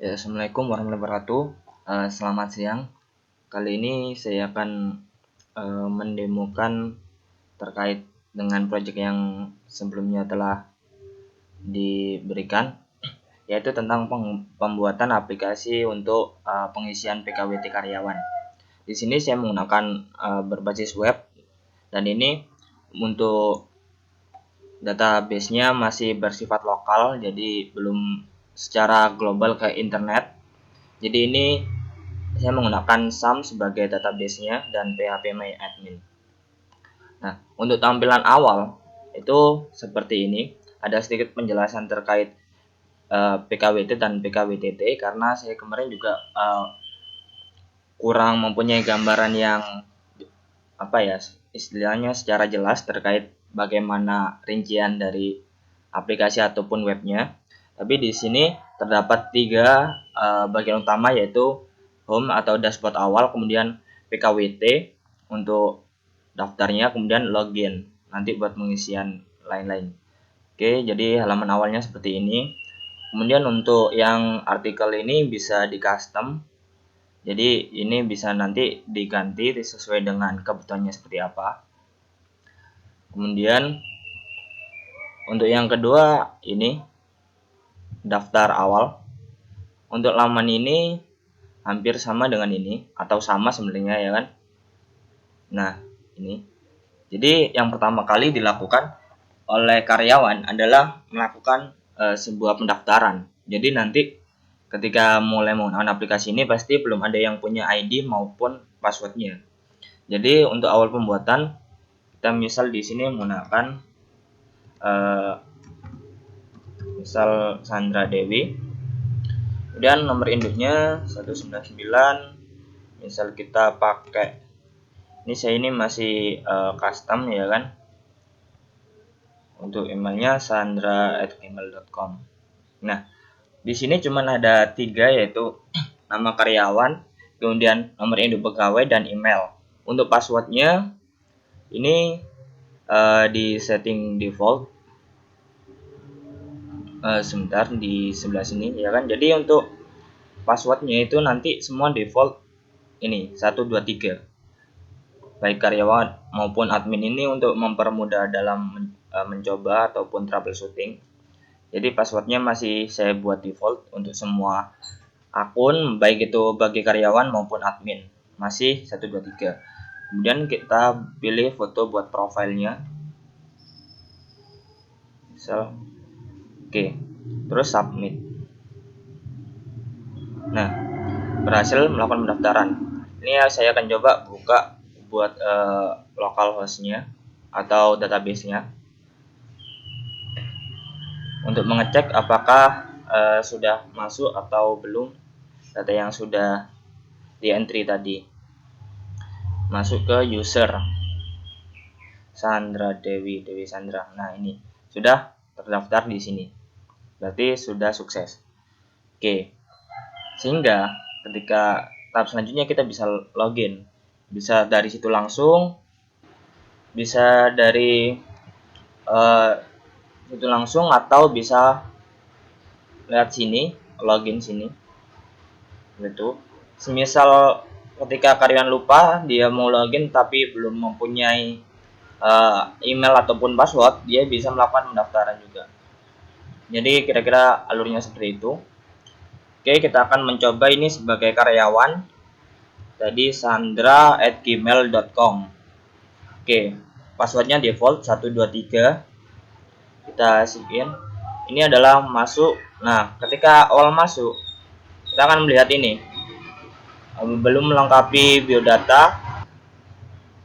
Ya, Assalamualaikum warahmatullahi wabarakatuh. Selamat siang. Kali ini saya akan mendemokan terkait dengan proyek yang sebelumnya telah diberikan, yaitu tentang pembuatan aplikasi untuk pengisian PKWT karyawan. Di sini saya menggunakan berbasis web, dan ini untuk database-nya masih bersifat lokal, jadi belum secara global ke internet. Jadi ini saya menggunakan SAM sebagai database-nya dan phpMyAdmin. Nah, untuk tampilan awal itu seperti ini. Ada sedikit penjelasan terkait PKWT dan PKWTT karena saya kemarin juga kurang mempunyai gambaran yang istilahnya secara jelas terkait bagaimana rincian dari aplikasi ataupun webnya. Tapi di sini terdapat tiga bagian utama, yaitu home atau dashboard awal, kemudian PKWT untuk daftarnya, kemudian login nanti buat pengisian lain-lain. Oke, jadi halaman awalnya seperti ini. Kemudian untuk yang artikel ini bisa di custom, jadi ini bisa nanti diganti sesuai dengan kebutuhannya seperti apa. Kemudian untuk yang kedua ini daftar awal. Untuk laman ini hampir sama dengan ini, atau sama sebenarnya ya kan. Nah, ini. Jadi yang pertama kali dilakukan oleh karyawan adalah melakukan sebuah pendaftaran. Jadi nanti ketika mulai menggunakan aplikasi ini pasti belum ada yang punya ID maupun passwordnya. Jadi untuk awal pembuatan kita misal di sini menggunakan misal Sandra Dewi. Kemudian nomor induknya 199. Misal kita pakai ini masih custom ya kan. Untuk emailnya sandra@gmail.com. Nah, di sini cuma ada 3, yaitu nama karyawan, kemudian nomor induk pegawai dan email. Untuk passwordnya ini di setting default. Sebentar di sebelah sini ya kan. Jadi untuk passwordnya itu nanti semua default ini 123, baik karyawan maupun admin, ini untuk mempermudah dalam mencoba ataupun troubleshooting. Jadi passwordnya masih saya buat default untuk semua akun, baik itu bagi karyawan maupun admin, masih 123. Kemudian kita pilih foto buat profilnya, misal oke, terus submit. Nah, berhasil melakukan pendaftaran. Ini saya akan coba buka buat localhost-nya atau database-nya untuk mengecek apakah sudah masuk atau belum data yang sudah di entry tadi. Masuk ke user Sandra Dewi Sandra. Nah, ini sudah terdaftar di sini. Berarti sudah sukses. Oke. Sehingga ketika tahap selanjutnya kita bisa login. Bisa dari situ langsung, bisa dari itu langsung, atau bisa lihat sini, login sini. Gitu. Semisal ketika karyawan lupa dia mau login tapi belum mempunyai email ataupun password, dia bisa melakukan pendaftaran juga. Jadi kira-kira alurnya seperti itu. Oke, kita akan mencoba ini sebagai karyawan. Tadi sandra@gmail.com. Oke, passwordnya default 123. Kita sign. Ini adalah masuk. Nah, ketika awal masuk, kita akan melihat ini. Belum melengkapi biodata.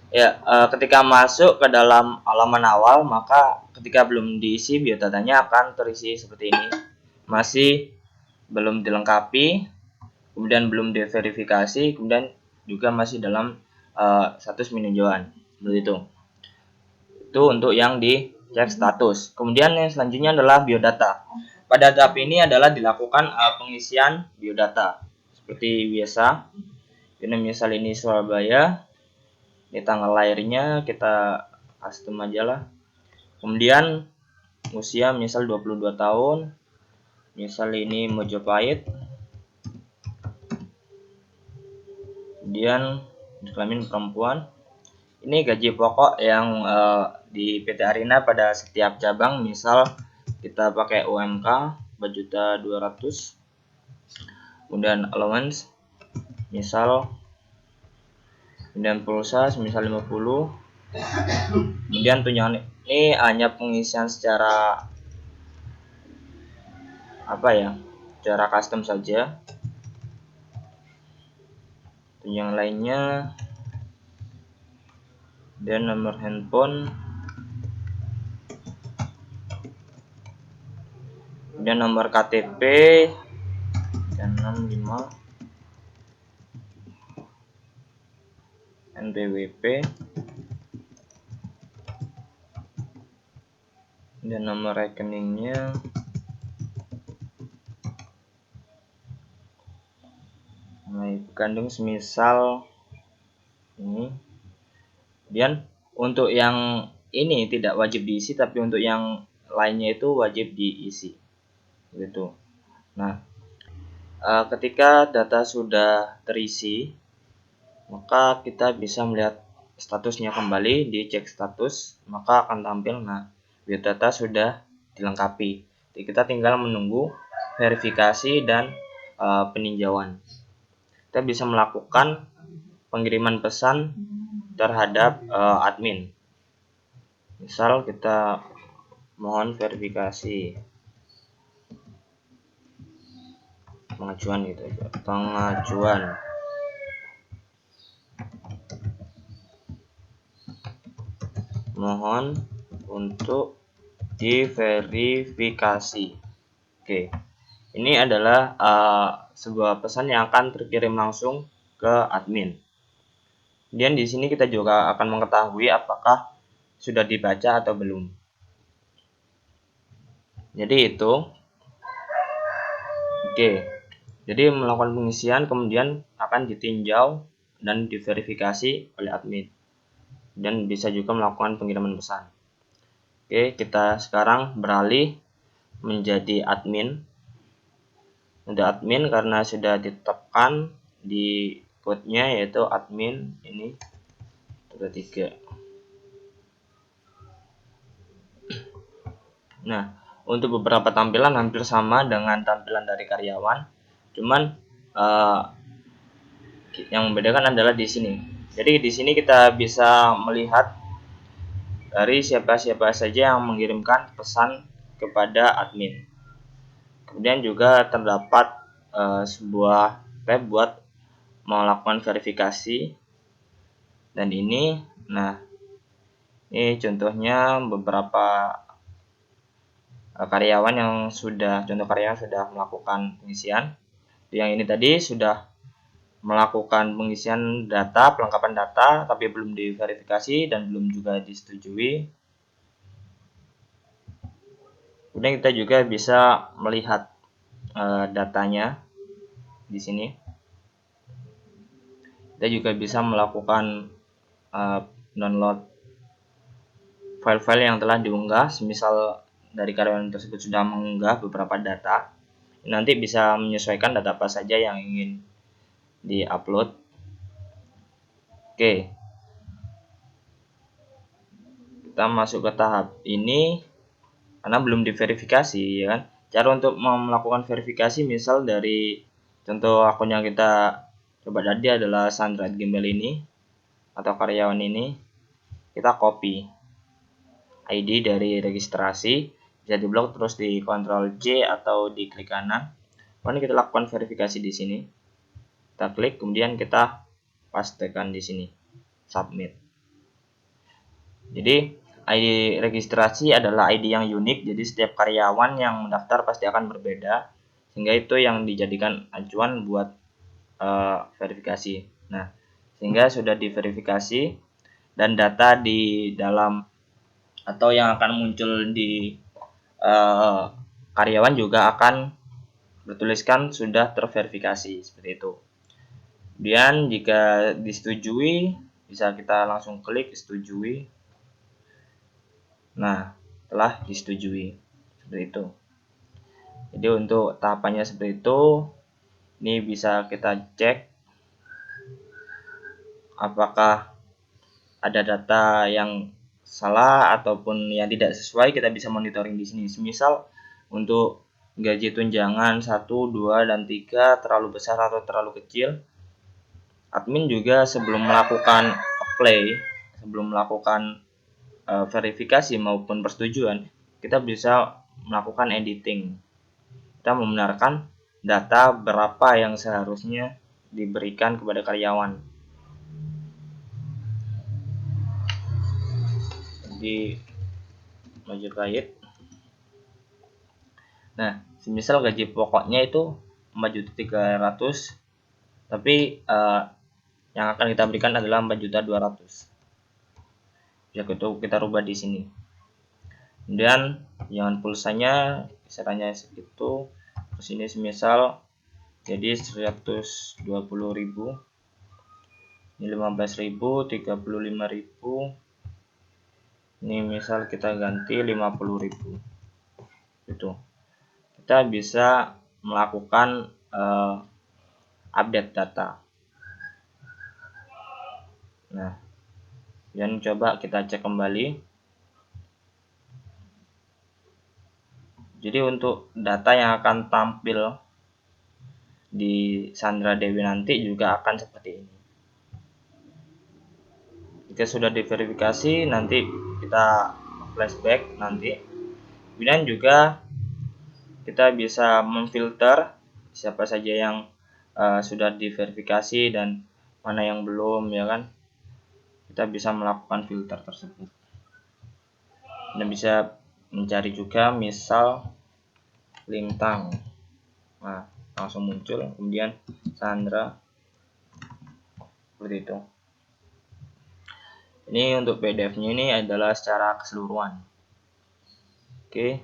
Ya, ketika masuk ke dalam halaman awal, maka ketika belum diisi biodatanya akan terisi seperti ini. Masih belum dilengkapi, kemudian belum diverifikasi, kemudian juga masih dalam status peninjauan. Seperti itu. Itu untuk yang di cek status. Kemudian yang selanjutnya adalah biodata. Pada tahap ini adalah dilakukan pengisian biodata seperti biasa. Ini misal ini Surabaya. Ini tanggal lahirnya kita custom aja lah. Kemudian usia misal 22 tahun. Misal ini Mojopahit. Kemudian kelamin perempuan. Ini gaji pokok yang di PT Arina pada setiap cabang. Misal kita pakai UMK 4.200.000. Kemudian allowance misal, kemudian pulsa semisal 50. Kemudian tunjangan ini hanya pengisian secara secara custom saja. Tunjangan lainnya dan nomor handphone, dan nomor KTP dan 65 NPWP dan nomor rekeningnya. Kandung semisal ini. Kemudian untuk yang ini tidak wajib diisi, tapi untuk yang lainnya itu wajib diisi gitu. Nah, ketika data sudah terisi, maka kita bisa melihat statusnya kembali. Di cek status, maka akan tampil biodata sudah dilengkapi. Jadi kita tinggal menunggu verifikasi dan peninjauan. Kita bisa melakukan pengiriman pesan terhadap admin. Misal kita mohon verifikasi pengajuan gitu aja. Pengajuan mohon untuk diverifikasi. Oke. Ini adalah sebuah pesan yang akan terkirim langsung ke admin. Kemudian di sini kita juga akan mengetahui apakah sudah dibaca atau belum. Jadi itu. Oke. Jadi melakukan pengisian kemudian akan ditinjau dan diverifikasi oleh admin. Dan bisa juga melakukan pengiriman pesan. Oke, kita sekarang beralih menjadi admin. Untuk admin karena sudah ditetapkan di code-nya yaitu admin ini 3. Nah, untuk beberapa tampilan hampir sama dengan tampilan dari karyawan, cuman yang membedakan adalah di sini. Jadi di sini kita bisa melihat dari siapa-siapa saja yang mengirimkan pesan kepada admin. Kemudian juga terdapat sebuah tab buat melakukan verifikasi. Dan ini, ini contohnya beberapa karyawan yang sudah melakukan pengisian. Yang ini tadi sudah melakukan pengisian data, pelengkapan data, tapi belum diverifikasi dan belum juga disetujui. Kemudian kita juga bisa melihat datanya di sini. Kita juga bisa melakukan download file-file yang telah diunggah. Semisal dari karyawan tersebut sudah mengunggah beberapa data, nanti bisa menyesuaikan data apa saja yang ingin di-upload. Oke. Kita masuk ke tahap ini karena belum diverifikasi, ya kan. Cara untuk melakukan verifikasi misal dari contoh akun yang kita coba tadi adalah Sandra Gembel ini atau karyawan ini. Kita copy ID dari registrasi, bisa diblok terus di Ctrl C atau di klik kanan. Kemudian kita lakukan verifikasi di sini. Kita klik, kemudian kita pastekan di sini, submit. Jadi ID registrasi adalah ID yang unik, jadi setiap karyawan yang mendaftar pasti akan berbeda, sehingga itu yang dijadikan acuan buat verifikasi. Nah, sehingga sudah diverifikasi dan data di dalam atau yang akan muncul di karyawan juga akan bertuliskan sudah terverifikasi seperti itu. Kemudian jika disetujui, bisa kita langsung klik setujui. Nah, telah disetujui seperti itu. Jadi untuk tahapannya seperti itu. Ini bisa kita cek apakah ada data yang salah ataupun yang tidak sesuai, kita bisa monitoring di sini. Semisal untuk gaji tunjangan 1, 2, dan 3 terlalu besar atau terlalu kecil, admin juga sebelum melakukan apply, sebelum melakukan verifikasi maupun persetujuan, kita bisa melakukan editing. Kita membenarkan data berapa yang seharusnya diberikan kepada karyawan. Di Majapahit. Nah, semisal gaji pokoknya itu 4.300.000, tapi yang akan kita berikan adalah 4.200.000. Ya, itu kita rubah di sini. Kemudian jangan pulsanya kisarannya segitu. Terus ini semisal jadi 120.000. Ini 15.000, 35.000. Ini misal kita ganti 50.000. Itu. Kita bisa melakukan update data. Nah, dan coba kita cek kembali. Jadi untuk data yang akan tampil di Sandra Dewi nanti juga akan seperti ini. Jika sudah diverifikasi, nanti kita flashback nanti. Kemudian juga kita bisa memfilter siapa saja yang sudah diverifikasi dan mana yang belum, ya kan. Kita bisa melakukan filter tersebut. Dan bisa mencari juga misal Lintang. Nah, langsung muncul, kemudian Sandra, seperti itu. Ini untuk PDF-nya ini adalah secara keseluruhan. Oke.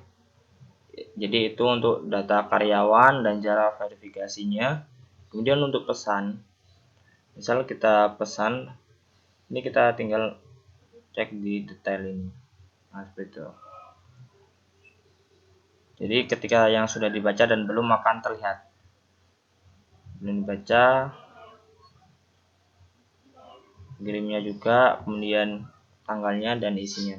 Jadi itu untuk data karyawan dan cara verifikasinya. Kemudian untuk pesan, misal kita pesan, ini kita tinggal cek di detail ini. Nah, seperti itu. Jadi ketika yang sudah dibaca dan belum akan terlihat. Belum dibaca, kirimnya juga, kemudian tanggalnya dan isinya.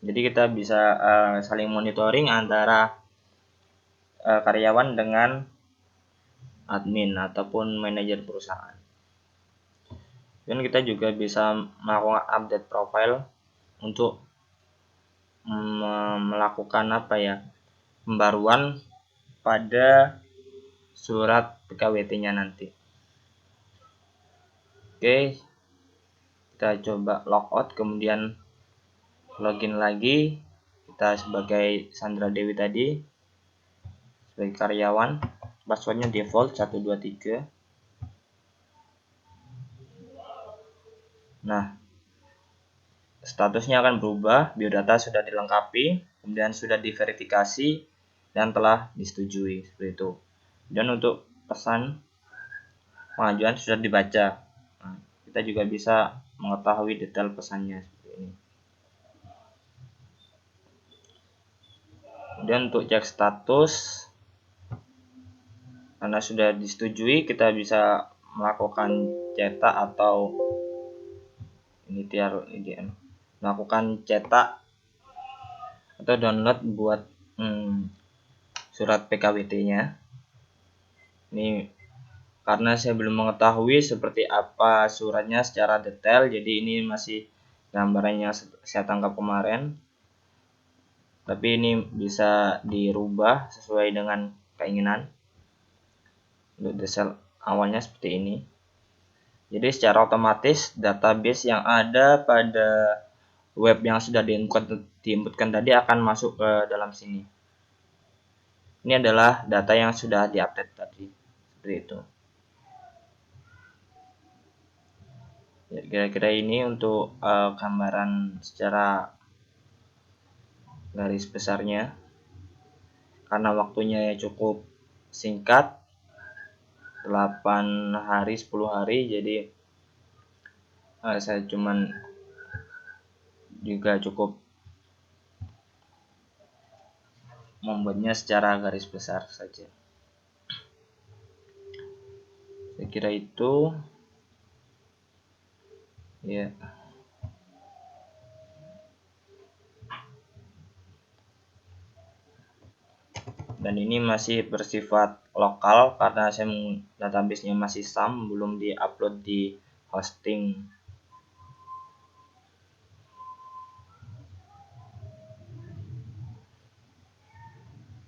Jadi kita bisa saling monitoring antara karyawan dengan admin ataupun manajer perusahaan. Dan kita juga bisa melakukan update profile untuk melakukan pembaruan pada surat PKWT-nya nanti. Oke, kita coba logout, kemudian login lagi. Kita sebagai Sandra Dewi tadi, sebagai karyawan, passwordnya default 123. Nah, statusnya akan berubah, biodata sudah dilengkapi, kemudian sudah diverifikasi dan telah disetujui, seperti itu. Dan untuk pesan pengajuan sudah dibaca. Nah, kita juga bisa mengetahui detail pesannya seperti ini. Dan untuk cek status, karena sudah disetujui, kita bisa melakukan cetak atau melakukan cetak atau download buat surat PKWT-nya. Ini karena saya belum mengetahui seperti apa suratnya secara detail, jadi ini masih gambarannya saya tangkap kemarin. Tapi ini bisa dirubah sesuai dengan keinginan. Untuk detail awalnya seperti ini. Jadi secara otomatis database yang ada pada web yang sudah diinputkan tadi akan masuk ke dalam sini. Ini adalah data yang sudah diupdate tadi, seperti itu. Ya, kira-kira ini untuk gambaran secara garis besarnya. Karena waktunya cukup singkat, 8 hari 10 hari, jadi saya cuman juga cukup membuatnya secara garis besar saja. Saya kira itu ya. Dan ini masih bersifat lokal karena database-nya masih SAM, belum di-upload di hosting.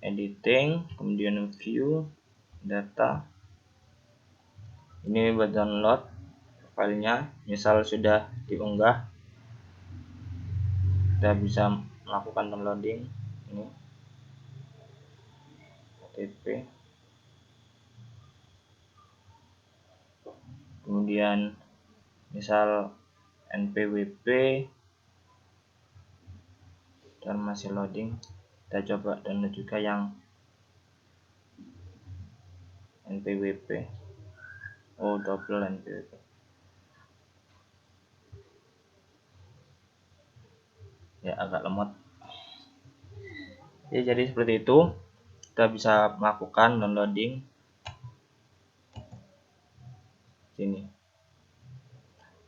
Editing, kemudian view data. Ini buat download filenya, misal sudah diunggah, kita bisa melakukan downloading. Ini OTP, kemudian misal npwp, dan masih loading. Kita coba download juga yang npwp. Oh, double npwp. Ya, agak lemot ya. Jadi seperti itu, kita bisa melakukan downloading sini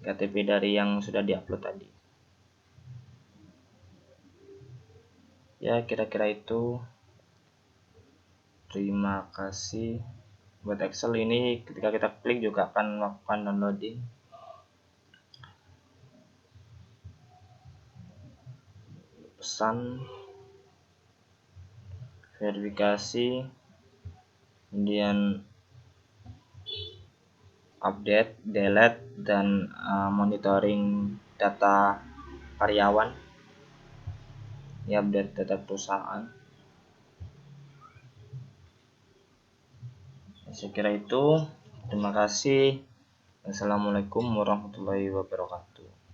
KTP dari yang sudah diupload tadi. Ya, kira-kira itu. Terima kasih. Buat Excel ini ketika kita klik juga akan melakukan downloading. Pesan, verifikasi, kemudian update, delete, dan monitoring data karyawan. Ini update data perusahaan. Saya kira itu. Terima kasih. Assalamualaikum warahmatullahi wabarakatuh.